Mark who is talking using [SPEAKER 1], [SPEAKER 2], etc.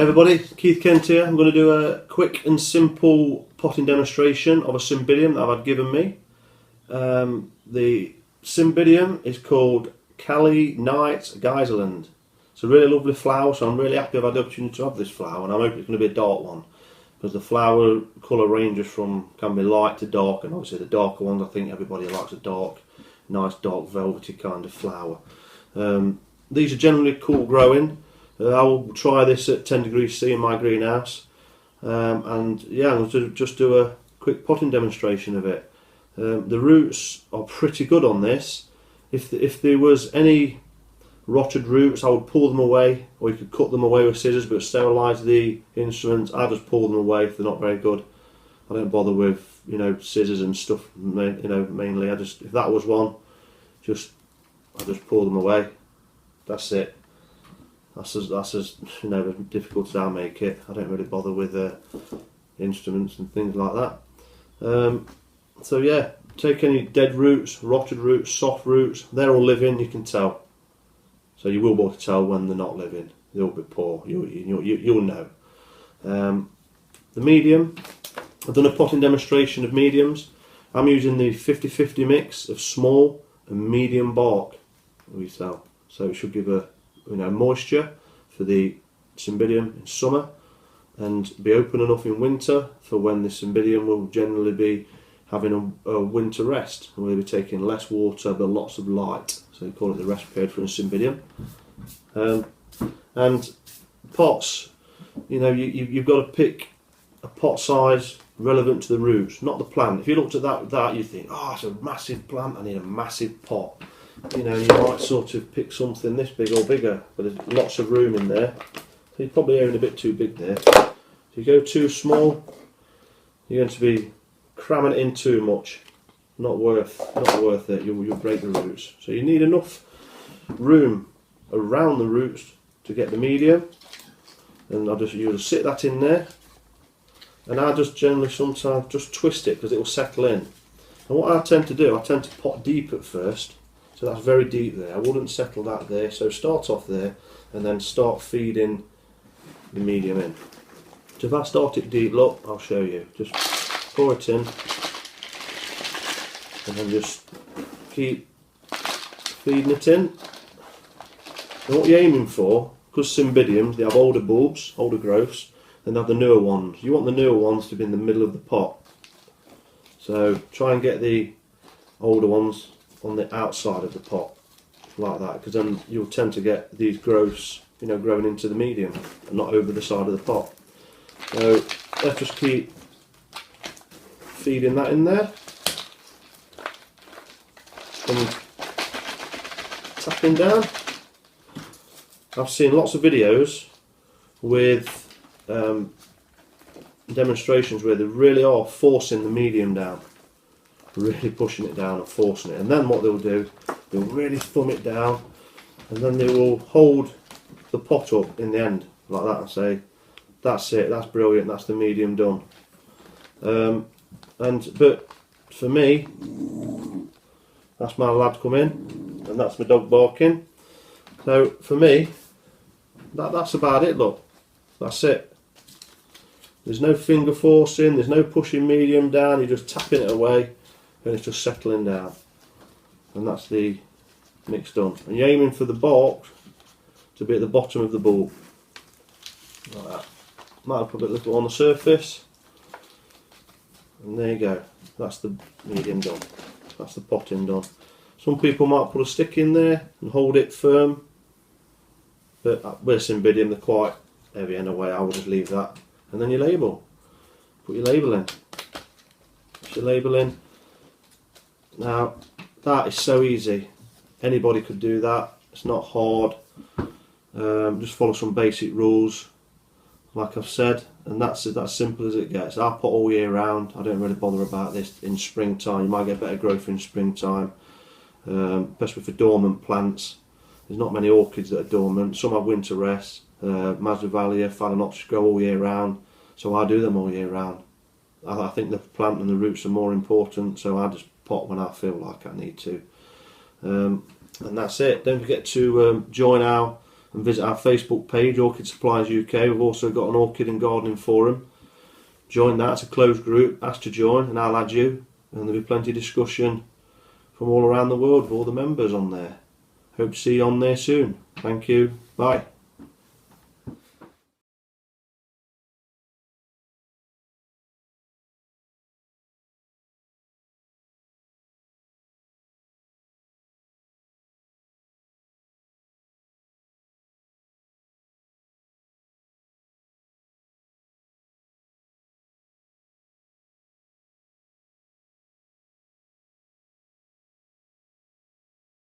[SPEAKER 1] Hi everybody, Keith Kent here. I'm going to do a quick and simple potting demonstration of a Cymbidium that I've had given me. The Cymbidium is called Cali Night Geyserland. It's a really lovely flower, so I'm really happy I've had the opportunity to have this flower, and I hope it's going to be a dark one, because the flower colour ranges from, can be light to dark, and obviously the darker ones, I think everybody likes a dark, nice dark velvety kind of flower. These are generally cool growing. I will try this at 10 degrees C in my greenhouse, and yeah, I'm going to just do a quick potting demonstration of it. The roots are pretty good on this. If there was any rotted roots, I would pull them away, or you could cut them away with scissors, but sterilise the instruments. I just pull them away if they're not very good. I don't bother with, you know, scissors and stuff, you know, mainly. If that was one, I just pull them away. That's it. That's as you know, as difficult as I make it. I don't really bother with instruments and things like that. So yeah, take any dead roots, rotted roots, soft roots. They're all living. You can tell. So you will be able to tell when they're not living. They'll be poor. You'll know. The medium. I've done a potting demonstration of mediums. I'm using the 50-50 mix of small and medium bark we sell. So it should give a moisture for the Cymbidium in summer, and be open enough in winter for when the Cymbidium will generally be having a winter rest, and we'll be taking less water but lots of light. So you call it the rest period for a Cymbidium. And pots, you know, you've got to pick a pot size relevant to the roots, not the plant. If you looked at that you think, oh, it's a massive plant, I need a massive pot. You know, you might sort of pick something this big or bigger, but there's lots of room in there. So you're probably aiming a bit too big there. If you go too small, you're going to be cramming it in too much. Not worth it. You'll break the roots. So you need enough room around the roots to get the medium. And you'll sit that in there. And I just generally sometimes just twist it because it will settle in. And what I tend to do, I tend to pot deep at first. So that's very deep there. I wouldn't settle that there. So start off there and then start feeding the medium in. So if I start it deep, look, I'll show you. Just pour it in and then just keep feeding it in. And what you're aiming for, because Cymbidiums, they have older bulbs, older growths, and they have the newer ones. You want the newer ones to be in the middle of the pot. So try and get the older ones on the outside of the pot, like that, because then you'll tend to get these growths, you know, growing into the medium and not over the side of the pot. So let's just keep feeding that in there and tapping down. I've seen lots of videos with demonstrations where they really are forcing the medium down, really pushing it down and forcing it, and then what they'll do, they'll really thumb it down, and then they will hold the pot up in the end like that and say, that's it, that's brilliant, that's the medium done. But for me, that's my lad come in, and that's my dog barking. So for me, that's about it. Look, that's it. There's no finger forcing, there's no pushing medium down, you're just tapping it away and it's just settling down. And that's the mix done. And you're aiming for the bark to be at the bottom of the bulb. Like that. Might have put a little on the surface. And there you go. That's the medium done. That's the potting done. Some people might put a stick in there and hold it firm. But with Cymbidium, they're quite heavy in a way. I would just leave that. And then your label. Put your label in. Put your label in. Now, that is so easy. Anybody could do that. It's not hard. Just follow some basic rules, like I've said, and that's simple as it gets. I pot all year round. I don't really bother about this in springtime. You might get better growth in springtime, especially for dormant plants. There's not many orchids that are dormant. Some have winter rest. Masdevallia, Phalaenopsis grow all year round, so I do them all year round. I think the plant and the roots are more important, so I just pot when I feel like I need to. And that's it. Don't forget to join our and visit our Facebook page, Orchid Supplies UK. We've also got an orchid and gardening forum. Join that, it's a closed group, ask to join and I'll add you, and there'll be plenty of discussion from all around the world with all the members on there. Hope to see you on there soon. Thank you, bye.